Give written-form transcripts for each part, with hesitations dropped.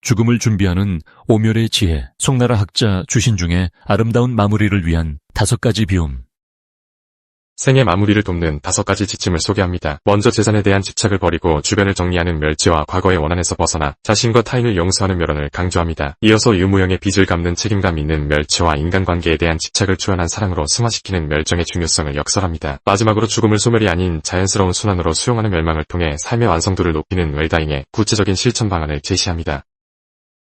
죽음을 준비하는 오멸의 지혜, 송나라 학자 주신중의 아름다운 마무리를 위한 5가지 비움. 생의 마무리를 돕는 5가지 지침을 소개합니다. 먼저 재산에 대한 집착을 버리고 주변을 정리하는 멸지와 과거의 원한에서 벗어나 자신과 타인을 용서하는 멸언을 강조합니다. 이어서 유무형의 빚을 갚는 책임감 있는 멸치와 인간관계에 대한 집착을 초연한 사랑으로 승화시키는 멸정의 중요성을 역설합니다. 마지막으로 죽음을 소멸이 아닌 자연스러운 순환으로 수용하는 멸망을 통해 삶의 완성도를 높이는 웰다잉의 구체적인 실천 방안을 제시합니다.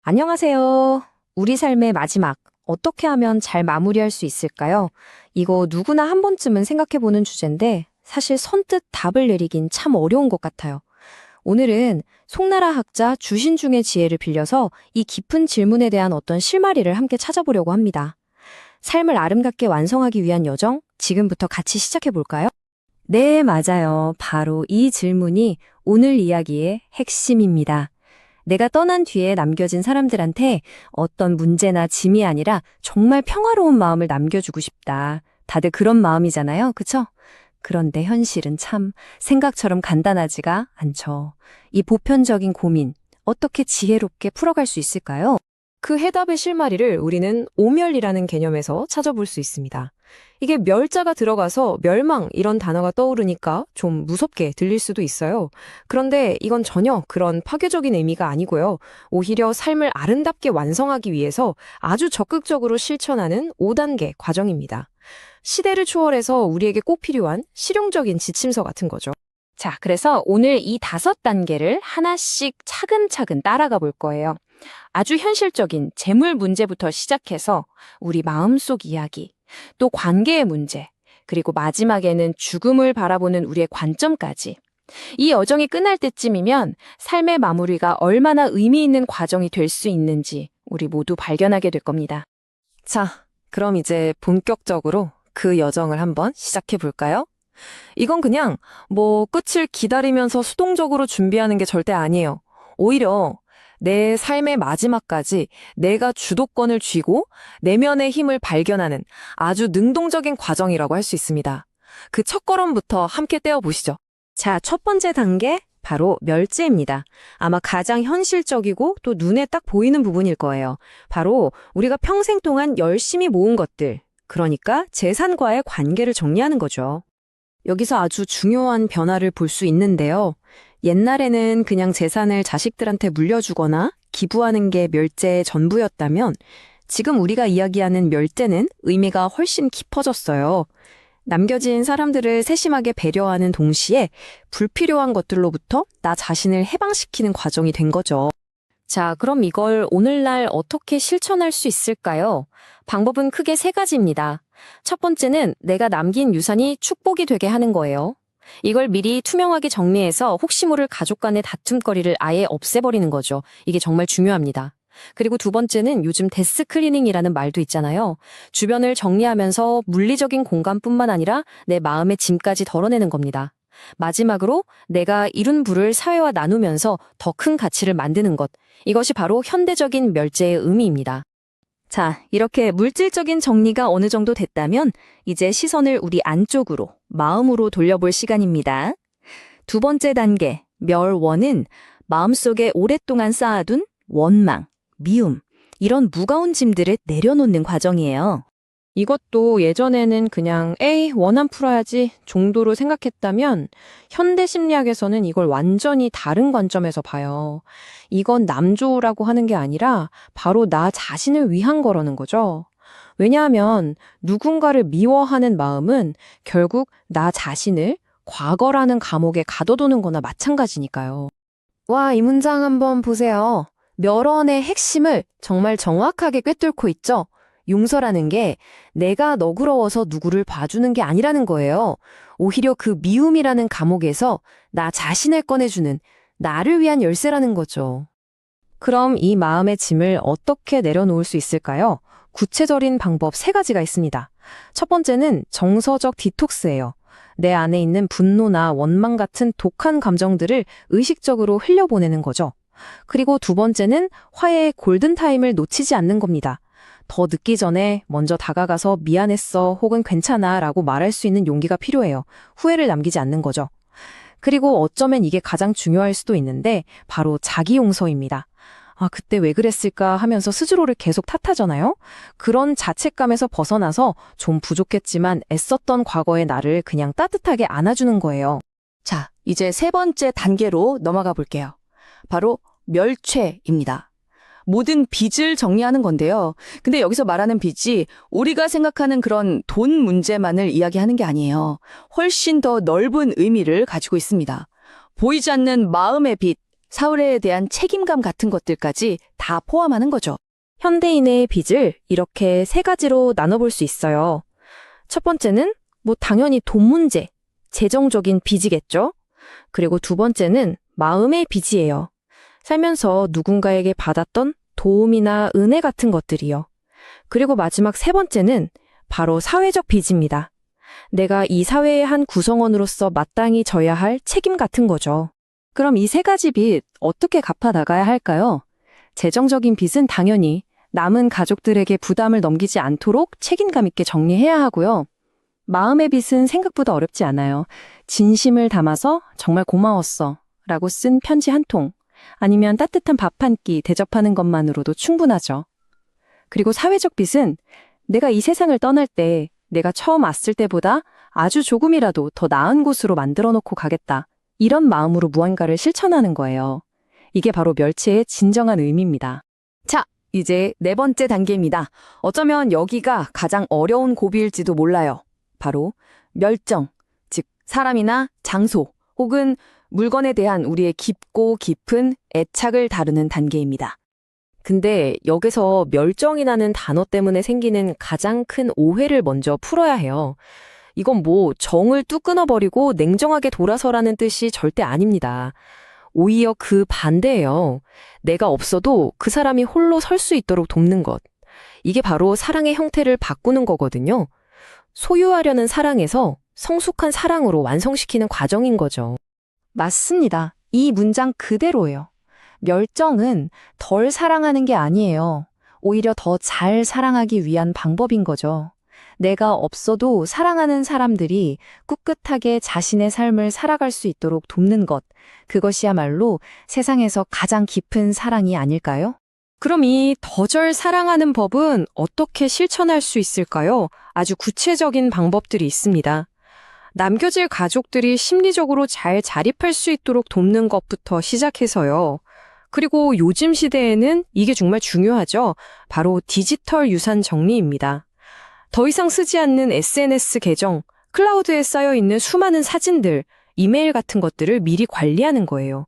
안녕하세요. 우리 삶의 마지막, 어떻게 하면 잘 마무리할 수 있을까요? 이거 누구나 한 번쯤은 생각해보는 주제인데 사실 선뜻 답을 내리긴 참 어려운 것 같아요. 오늘은 송나라 학자 주신중의 지혜를 빌려서 이 깊은 질문에 대한 어떤 실마리를 함께 찾아보려고 합니다. 삶을 아름답게 완성하기 위한 여정, 지금부터 같이 시작해볼까요? 네, 맞아요. 바로 이 질문이 오늘 이야기의 핵심입니다. 내가 떠난 뒤에 남겨진 사람들한테 어떤 문제나 짐이 아니라 정말 평화로운 마음을 남겨주고 싶다. 다들 그런 마음이잖아요. 그쵸? 그런데 현실은 참 생각처럼 간단하지가 않죠. 이 보편적인 고민, 어떻게 지혜롭게 풀어갈 수 있을까요? 그 해답의 실마리를 우리는 오멸이라는 개념에서 찾아볼 수 있습니다. 이게 멸자가 들어가서 멸망 이런 단어가 떠오르니까 좀 무섭게 들릴 수도 있어요. 그런데 이건 전혀 그런 파괴적인 의미가 아니고요. 오히려 삶을 아름답게 완성하기 위해서 아주 적극적으로 실천하는 5단계 과정입니다. 시대를 초월해서 우리에게 꼭 필요한 실용적인 지침서 같은 거죠. 자, 그래서 오늘 이 5단계를 하나씩 차근차근 따라가 볼 거예요. 아주 현실적인 재물 문제부터 시작해서 우리 마음속 이야기, 또 관계의 문제, 그리고 마지막에는 죽음을 바라보는 우리의 관점까지. 이 여정이 끝날 때쯤이면 삶의 마무리가 얼마나 의미 있는 과정이 될 수 있는지 우리 모두 발견하게 될 겁니다. 자, 그럼 이제 본격적으로 그 여정을 한번 시작해 볼까요? 이건 그냥 끝을 기다리면서 수동적으로 준비하는 게 절대 아니에요. 오히려 내 삶의 마지막까지 내가 주도권을 쥐고 내면의 힘을 발견하는 아주 능동적인 과정이라고 할 수 있습니다. 그 첫걸음부터 함께 떼어보시죠. 자, 첫 번째 단계, 바로 멸지입니다. 아마 가장 현실적이고 또 눈에 딱 보이는 부분일 거예요. 바로 우리가 평생 동안 열심히 모은 것들, 그러니까 재산과의 관계를 정리하는 거죠. 여기서 아주 중요한 변화를 볼 수 있는데요. 옛날에는 그냥 재산을 자식들한테 물려주거나 기부하는 게 멸제의 전부였다면 지금 우리가 이야기하는 멸제는 의미가 훨씬 깊어졌어요. 남겨진 사람들을 세심하게 배려하는 동시에 불필요한 것들로부터 나 자신을 해방시키는 과정이 된 거죠. 자, 그럼 이걸 오늘날 어떻게 실천할 수 있을까요? 방법은 크게 3가지입니다. 첫 번째는 내가 남긴 유산이 축복이 되게 하는 거예요. 이걸 미리 투명하게 정리해서 혹시 모를 가족 간의 다툼거리를 아예 없애버리는 거죠. 이게 정말 중요합니다. 그리고 두 번째는 요즘 데스클리닝이라는 말도 있잖아요. 주변을 정리하면서 물리적인 공간뿐만 아니라 내 마음의 짐까지 덜어내는 겁니다. 마지막으로 내가 이룬 부를 사회와 나누면서 더 큰 가치를 만드는 것. 이것이 바로 현대적인 멸제의 의미입니다. 자, 이렇게 물질적인 정리가 어느 정도 됐다면 이제 시선을 우리 안쪽으로, 마음으로 돌려볼 시간입니다. 2번째 단계, 멸원은 마음속에 오랫동안 쌓아둔 원망, 미움, 이런 무거운 짐들을 내려놓는 과정이에요. 이것도 예전에는 그냥 에이, 원한 풀어야지 정도로 생각했다면 현대 심리학에서는 이걸 완전히 다른 관점에서 봐요. 이건 남조라고 하는 게 아니라 바로 나 자신을 위한 거라는 거죠. 왜냐하면 누군가를 미워하는 마음은 결국 나 자신을 과거라는 감옥에 가둬두는 거나 마찬가지니까요. 와, 이 문장 한번 보세요. 멸원의 핵심을 정말 정확하게 꿰뚫고 있죠? 용서라는 게 내가 너그러워서 누구를 봐주는 게 아니라는 거예요. 오히려 그 미움이라는 감옥에서 나 자신을 꺼내주는 나를 위한 열쇠라는 거죠. 그럼 이 마음의 짐을 어떻게 내려놓을 수 있을까요? 구체적인 방법 3가지가 있습니다. 첫 번째는 정서적 디톡스예요. 내 안에 있는 분노나 원망 같은 독한 감정들을 의식적으로 흘려보내는 거죠. 그리고 2번째는 화해의 골든타임을 놓치지 않는 겁니다. 더 늦기 전에 먼저 다가가서 미안했어 혹은 괜찮아 라고 말할 수 있는 용기가 필요해요. 후회를 남기지 않는 거죠. 그리고 어쩌면 이게 가장 중요할 수도 있는데 바로 자기 용서입니다. 아, 그때 왜 그랬을까 하면서 스스로를 계속 탓하잖아요? 그런 자책감에서 벗어나서 좀 부족했지만 애썼던 과거의 나를 그냥 따뜻하게 안아주는 거예요. 자, 이제 세 번째 단계로 넘어가 볼게요. 바로 멸죄입니다. 모든 빚을 정리하는 건데요. 근데 여기서 말하는 빚이 우리가 생각하는 그런 돈 문제만을 이야기하는 게 아니에요. 훨씬 더 넓은 의미를 가지고 있습니다. 보이지 않는 마음의 빚, 사회에 대한 책임감 같은 것들까지 다 포함하는 거죠. 현대인의 빚을 이렇게 세 가지로 나눠볼 수 있어요. 첫 번째는 당연히 돈 문제, 재정적인 빚이겠죠. 그리고 두 번째는 마음의 빚이에요. 살면서 누군가에게 받았던 도움이나 은혜 같은 것들이요. 그리고 마지막 세 번째는 바로 사회적 빚입니다. 내가 이 사회의 한 구성원으로서 마땅히 져야 할 책임 같은 거죠. 그럼 이 세 가지 빚 어떻게 갚아 나가야 할까요? 재정적인 빚은 당연히 남은 가족들에게 부담을 넘기지 않도록 책임감 있게 정리해야 하고요. 마음의 빚은 생각보다 어렵지 않아요. 진심을 담아서 정말 고마웠어 라고 쓴 편지 한 통, 아니면 따뜻한 밥 한 끼 대접하는 것만으로도 충분하죠. 그리고 사회적 빚은 내가 이 세상을 떠날 때 내가 처음 왔을 때보다 아주 조금이라도 더 나은 곳으로 만들어 놓고 가겠다. 이런 마음으로 무언가를 실천하는 거예요. 이게 바로 멸치의 진정한 의미입니다. 자, 이제 네 번째 단계입니다. 어쩌면 여기가 가장 어려운 고비일지도 몰라요. 바로 멸정, 즉 사람이나 장소 혹은 물건에 대한 우리의 깊고 깊은 애착을 다루는 단계입니다. 근데 여기서 멸정이라는 단어 때문에 생기는 가장 큰 오해를 먼저 풀어야 해요. 이건 정을 뚝 끊어버리고 냉정하게 돌아서라는 뜻이 절대 아닙니다. 오히려 그 반대예요. 내가 없어도 그 사람이 홀로 설 수 있도록 돕는 것. 이게 바로 사랑의 형태를 바꾸는 거거든요. 소유하려는 사랑에서 성숙한 사랑으로 완성시키는 과정인 거죠. 맞습니다. 이 문장 그대로예요. 멸정은 덜 사랑하는 게 아니에요. 오히려 더 잘 사랑하기 위한 방법인 거죠. 내가 없어도 사랑하는 사람들이 꿋꿋하게 자신의 삶을 살아갈 수 있도록 돕는 것, 그것이야말로 세상에서 가장 깊은 사랑이 아닐까요? 그럼 이 더 절 사랑하는 법은 어떻게 실천할 수 있을까요? 아주 구체적인 방법들이 있습니다. 남겨질 가족들이 심리적으로 잘 자립할 수 있도록 돕는 것부터 시작해서요. 그리고 요즘 시대에는 이게 정말 중요하죠. 바로 디지털 유산 정리입니다. 더 이상 쓰지 않는 SNS 계정, 클라우드에 쌓여있는 수많은 사진들, 이메일 같은 것들을 미리 관리하는 거예요.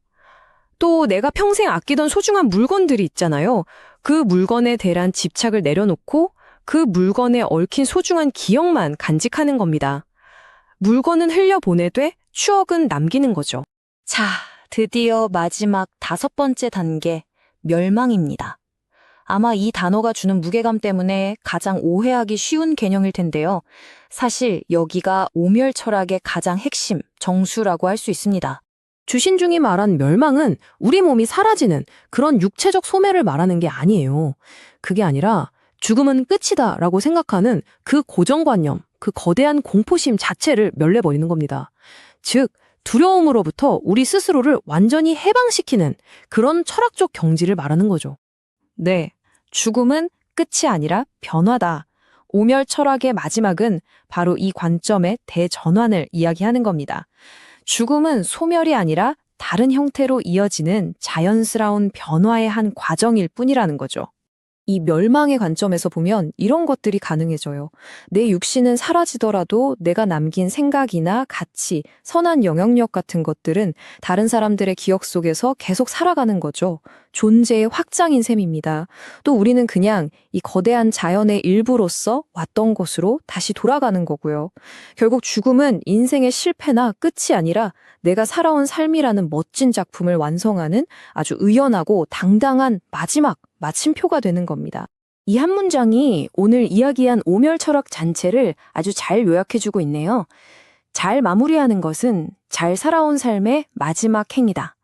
또 내가 평생 아끼던 소중한 물건들이 있잖아요. 그 물건에 대한 집착을 내려놓고 그 물건에 얽힌 소중한 기억만 간직하는 겁니다. 물건은 흘려보내되 추억은 남기는 거죠. 자, 드디어 마지막 다섯 번째 단계, 멸망입니다. 아마 이 단어가 주는 무게감 때문에 가장 오해하기 쉬운 개념일 텐데요. 사실 여기가 오멸 철학의 가장 핵심, 정수라고 할 수 있습니다. 주신중이 말한 멸망은 우리 몸이 사라지는 그런 육체적 소멸을 말하는 게 아니에요. 그게 아니라 죽음은 끝이다 라고 생각하는 그 고정관념, 그 거대한 공포심 자체를 멸려버리는 겁니다. 즉, 두려움으로부터 우리 스스로를 완전히 해방시키는 그런 철학적 경지를 말하는 거죠. 네, 죽음은 끝이 아니라 변화다. 오멸 철학의 마지막은 바로 이 관점의 대전환을 이야기하는 겁니다. 죽음은 소멸이 아니라 다른 형태로 이어지는 자연스러운 변화의 한 과정일 뿐이라는 거죠. 이 멸망의 관점에서 보면 이런 것들이 가능해져요. 내 육신은 사라지더라도 내가 남긴 생각이나 가치, 선한 영향력 같은 것들은 다른 사람들의 기억 속에서 계속 살아가는 거죠. 존재의 확장인 셈입니다. 또 우리는 그냥 이 거대한 자연의 일부로서 왔던 곳으로 다시 돌아가는 거고요. 결국 죽음은 인생의 실패나 끝이 아니라 내가 살아온 삶이라는 멋진 작품을 완성하는 아주 의연하고 당당한 마지막 마침표가 되는 겁니다. 이 한 문장이 오늘 이야기한 오멸 철학 전체를 아주 잘 요약해주고 있네요. 잘 마무리하는 것은 잘 살아온 삶의 마지막 행위다.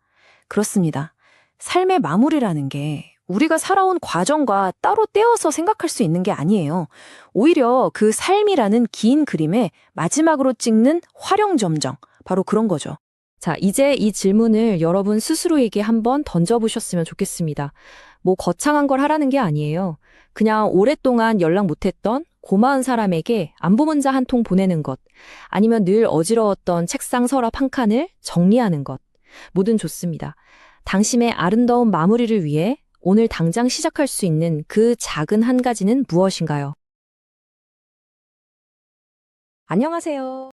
그렇습니다. 삶의 마무리라는 게 우리가 살아온 과정과 따로 떼어서 생각할 수 있는 게 아니에요. 오히려 그 삶이라는 긴 그림의 마지막으로 찍는 활용점정, 바로 그런 거죠. 자, 이제 이 질문을 여러분 스스로에게 한번 던져보셨으면 좋겠습니다. 뭐 거창한 걸 하라는 게 아니에요. 그냥 오랫동안 연락 못했던 고마운 사람에게 안부 문자 한 통 보내는 것, 아니면 늘 어지러웠던 책상 서랍 한 칸을 정리하는 것, 뭐든 좋습니다. 당신의 아름다운 마무리를 위해 오늘 당장 시작할 수 있는 그 작은 한 가지는 무엇인가요? 안녕하세요.